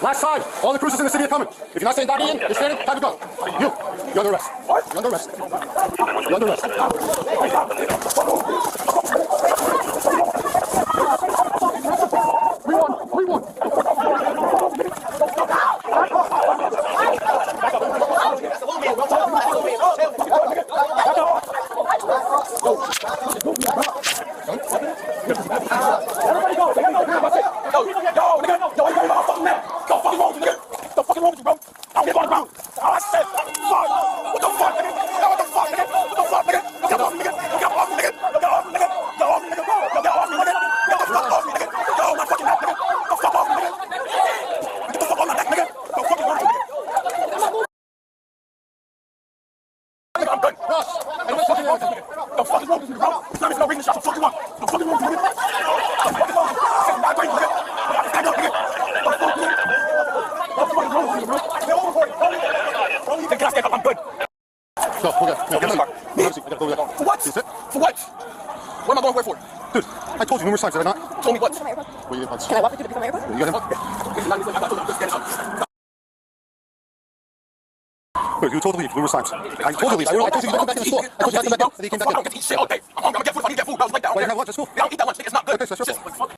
Last time. All the cruisers in the city are coming. If you're not saying Daddy in, you're standing, time to go. You're under arrest. What? You're under arrest. You're under arrest. We won. We won. Everybody go! So, okay. Get in the car. For what? For what? What am I going where for? Dude, I told you numerous times, did I not? Told me what? Well, you Can I walk with you to become my airport? You got him? Dude, you told me numerous times. I told you to leave. I told you to come back to the store. I told you to come back in. And then you came back in. I don't get to eat shit all day. I'm hungry. I'm gonna get food. If I need to get food. I was like that. Why do you have lunch at school? I don't eat that lunch. It's not good. Okay, so that's your fault.